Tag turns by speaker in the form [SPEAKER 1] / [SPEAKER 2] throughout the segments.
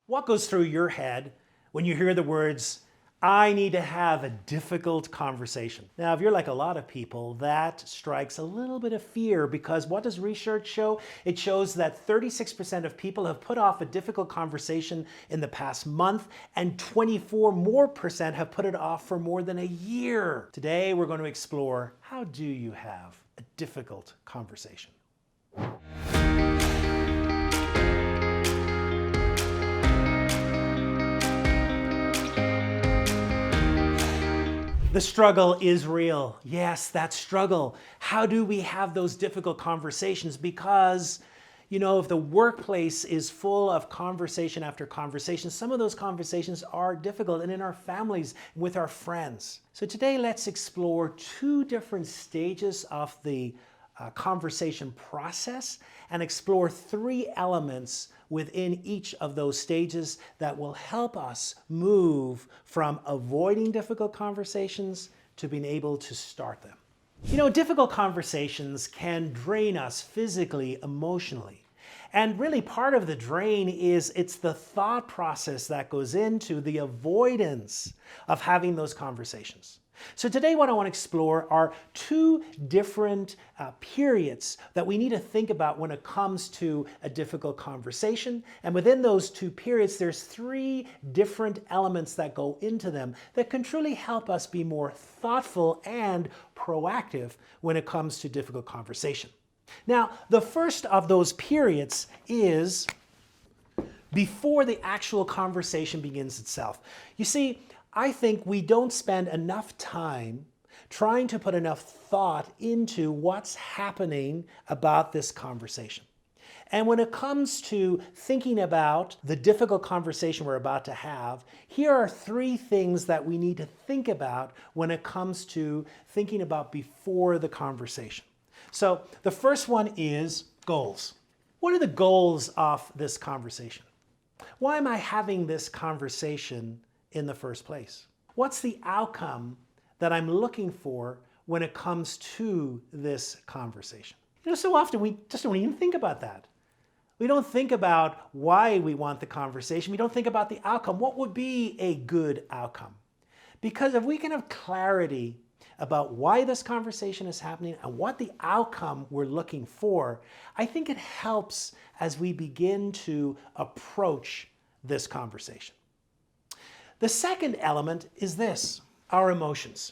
[SPEAKER 1] What goes through your head when you hear the words, I need to have a difficult conversation? Now, if you're like a lot of people, that strikes a little bit of fear because what does research show? It shows that 36% of people have put off a difficult conversation in the past month and 24% have put it off for more than a year. Today, we're going to explore how do you have a difficult conversation? The struggle is real. Yes, that struggle. How do we have those difficult conversations? Because, if the workplace is full of conversation after conversation, some of those conversations are difficult, and in our families, with our friends. So today, let's explore two different stages of the conversation process and explore three elements within each of those stages that will help us move from avoiding difficult conversations to being able to start them. Difficult conversations can drain us physically, emotionally. And really part of the drain is it's the thought process that goes into the avoidance of having those conversations. So today what I want to explore are two different periods that we need to think about when it comes to a difficult conversation. And within those two periods, there's three different elements that go into them that can truly help us be more thoughtful and proactive when it comes to difficult conversation. Now, the first of those periods is before the actual conversation begins itself. You see, I think we don't spend enough time trying to put enough thought into what's happening about this conversation. And when it comes to thinking about the difficult conversation we're about to have, here are three things that we need to think about when it comes to thinking about before the conversation. So the first one is goals. What are the goals of this conversation? Why am I having this conversation in the first place? What's the outcome that I'm looking for when it comes to this conversation? So often we just don't even think about that. We don't think about why we want the conversation. We don't think about the outcome. What would be a good outcome? Because if we can have clarity about why this conversation is happening and what the outcome we're looking for, I think it helps as we begin to approach this conversation. The second element is this, our emotions.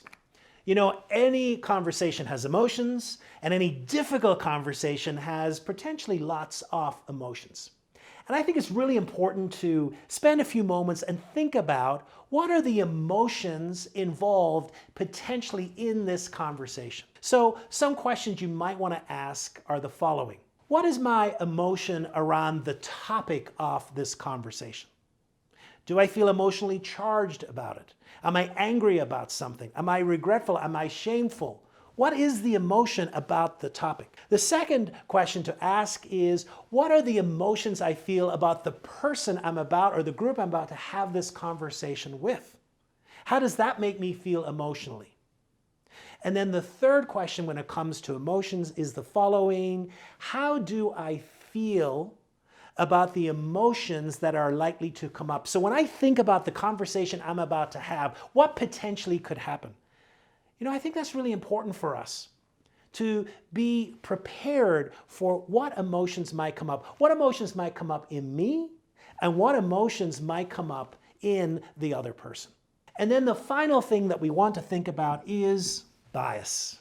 [SPEAKER 1] Any conversation has emotions, and any difficult conversation has potentially lots of emotions. And I think it's really important to spend a few moments and think about what are the emotions involved potentially in this conversation. So some questions you might want to ask are the following. What is my emotion around the topic of this conversation? Do I feel emotionally charged about it? Am I angry about something? Am I regretful? Am I shameful? What is the emotion about the topic? The second question to ask is, what are the emotions I feel about the person I'm about or the group I'm about to have this conversation with? How does that make me feel emotionally? And then the third question when it comes to emotions is the following. How do I feel about the emotions that are likely to come up? So when I think about the conversation I'm about to have, what potentially could happen? I think that's really important for us to be prepared for what emotions might come up. What emotions might come up in me and what emotions might come up in the other person. And then the final thing that we want to think about is bias.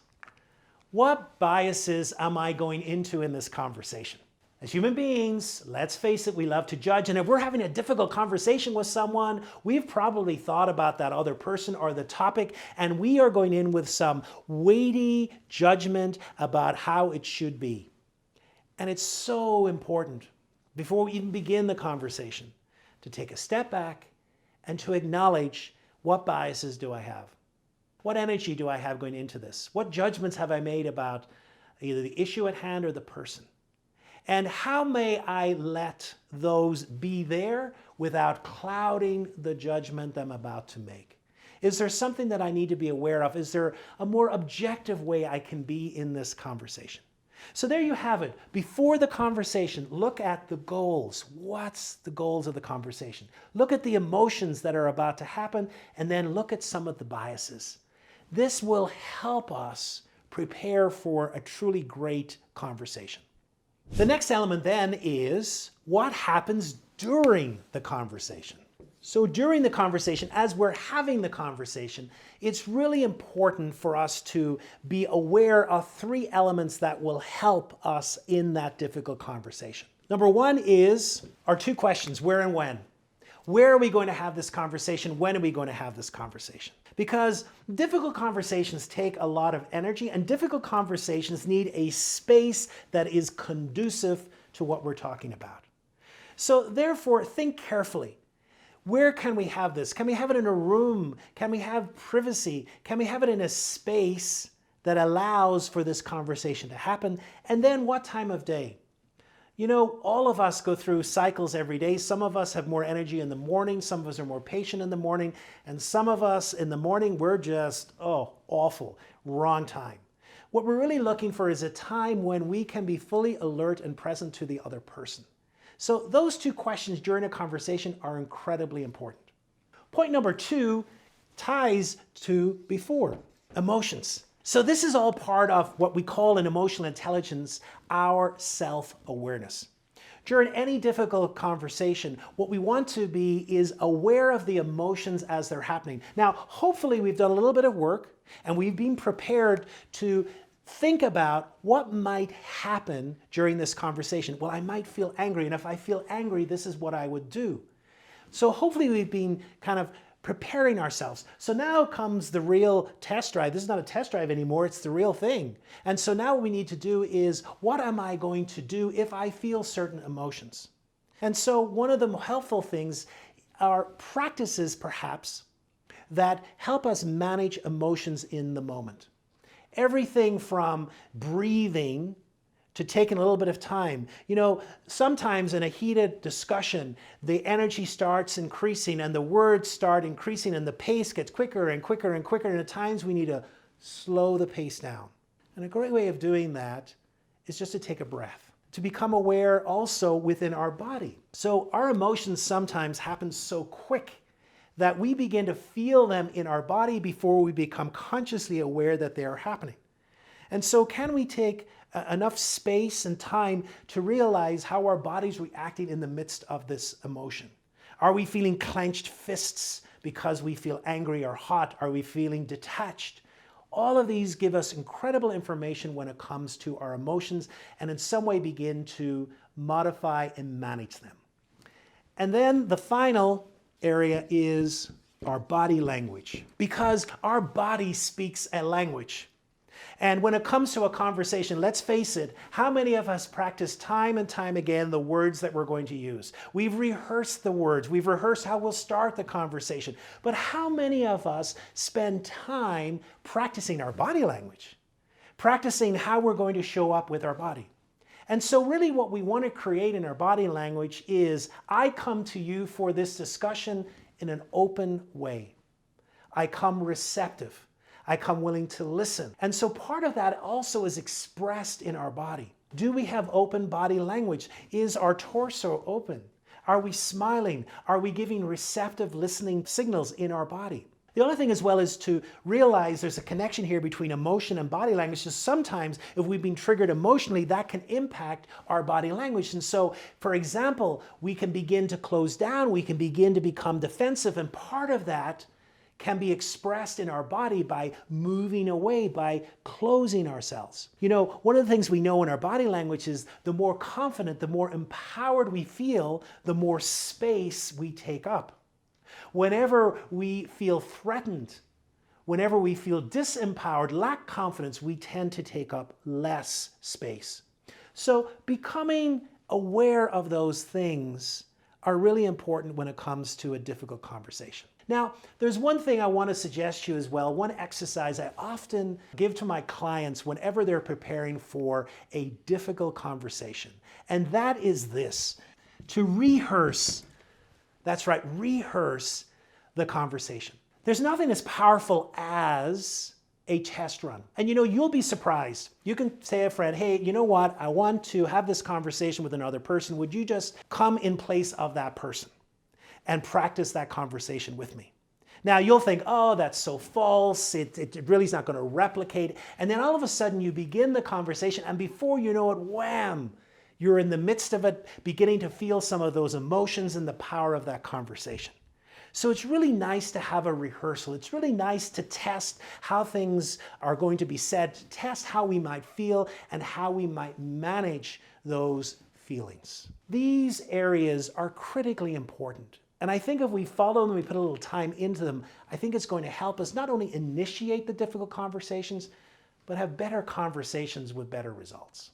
[SPEAKER 1] What biases am I going into in this conversation? As human beings, let's face it, we love to judge. And if we're having a difficult conversation with someone, we've probably thought about that other person or the topic, and we are going in with some weighty judgment about how it should be. And it's so important, before we even begin the conversation, to take a step back and to acknowledge, what biases do I have? What energy do I have going into this? What judgments have I made about either the issue at hand or the person? And how may I let those be there without clouding the judgment I'm about to make? Is there something that I need to be aware of? Is there a more objective way I can be in this conversation? So there you have it. Before the conversation, look at the goals. What's the goals of the conversation? Look at the emotions that are about to happen, and then look at some of the biases. This will help us prepare for a truly great conversation. The next element then is what happens during the conversation. So during the conversation, as we're having the conversation, it's really important for us to be aware of three elements that will help us in that difficult conversation. Number one is our two questions, where and when. Where are we going to have this conversation? When are we going to have this conversation? Because difficult conversations take a lot of energy, and difficult conversations need a space that is conducive to what we're talking about. So therefore, think carefully. Where can we have this? Can we have it in a room? Can we have privacy? Can we have it in a space that allows for this conversation to happen? And then what time of day? You know, all of us go through cycles every day. Some of us have more energy in the morning. Some of us are more patient in the morning. And some of us in the morning, we're just, awful, wrong time. What we're really looking for is a time when we can be fully alert and present to the other person. So those two questions during a conversation are incredibly important. Point number two ties to before, emotions. So this is all part of what we call in emotional intelligence, our self-awareness. During any difficult conversation, what we want to be is aware of the emotions as they're happening. Now, hopefully we've done a little bit of work and we've been prepared to think about what might happen during this conversation. Well, I might feel angry, and if I feel angry, this is what I would do. So hopefully we've been kind of preparing ourselves. So now comes the real test drive. This is not a test drive anymore, it's the real thing. And so now what we need to do is, what am I going to do if I feel certain emotions? And so one of the helpful things are practices, perhaps, that help us manage emotions in the moment. Everything from breathing to taking a little bit of time. You know, sometimes in a heated discussion, the energy starts increasing and the words start increasing and the pace gets quicker and quicker and quicker. And at times we need to slow the pace down. And a great way of doing that is just to take a breath, to become aware also within our body. So our emotions sometimes happen so quick that we begin to feel them in our body before we become consciously aware that they are happening. And so can we take enough space and time to realize how our body's reacting in the midst of this emotion? Are we feeling clenched fists because we feel angry or hot? Are we feeling detached? All of these give us incredible information when it comes to our emotions and in some way begin to modify and manage them. And then the final area is our body language, because our body speaks a language. And when it comes to a conversation, let's face it, how many of us practice time and time again the words that we're going to use? We've rehearsed the words, we've rehearsed how we'll start the conversation, but how many of us spend time practicing our body language, practicing how we're going to show up with our body? And so really what we want to create in our body language is, I come to you for this discussion in an open way. I come receptive. I come willing to listen. And so part of that also is expressed in our body. Do we have open body language? Is our torso open? Are we smiling? Are we giving receptive listening signals in our body? The other thing as well is to realize there's a connection here between emotion and body language. So sometimes if we've been triggered emotionally, that can impact our body language. And so, for example, we can begin to close down, we can begin to become defensive, and part of that can be expressed in our body by moving away, by closing ourselves. You know, one of the things we know in our body language is the more confident, the more empowered we feel, the more space we take up. Whenever we feel threatened, whenever we feel disempowered, lack confidence, we tend to take up less space. So becoming aware of those things are really important when it comes to a difficult conversation. Now, there's one thing I want to suggest to you as well, one exercise I often give to my clients whenever they're preparing for a difficult conversation, and that is this: to rehearse. That's right, rehearse the conversation. There's nothing as powerful as a test run. And you'll be surprised. You can say to a friend, hey, you know what? I want to have this conversation with another person. Would you just come in place of that person and practice that conversation with me? Now you'll think, oh, that's so false. It really is not going to replicate. And then all of a sudden you begin the conversation, and before you know it, wham, you're in the midst of it, beginning to feel some of those emotions and the power of that conversation. So it's really nice to have a rehearsal. It's really nice to test how things are going to be said, to test how we might feel and how we might manage those feelings. These areas are critically important. And I think if we follow them, we put a little time into them, I think it's going to help us not only initiate the difficult conversations, but have better conversations with better results.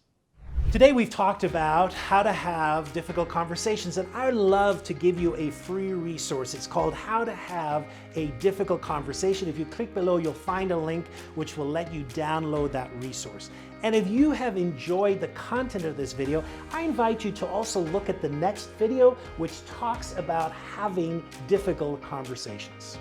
[SPEAKER 1] Today we've talked about how to have difficult conversations, and I'd love to give you a free resource. It's called How to Have a Difficult Conversation. If you click below, you'll find a link which will let you download that resource. And if you have enjoyed the content of this video, I invite you to also look at the next video, which talks about having difficult conversations.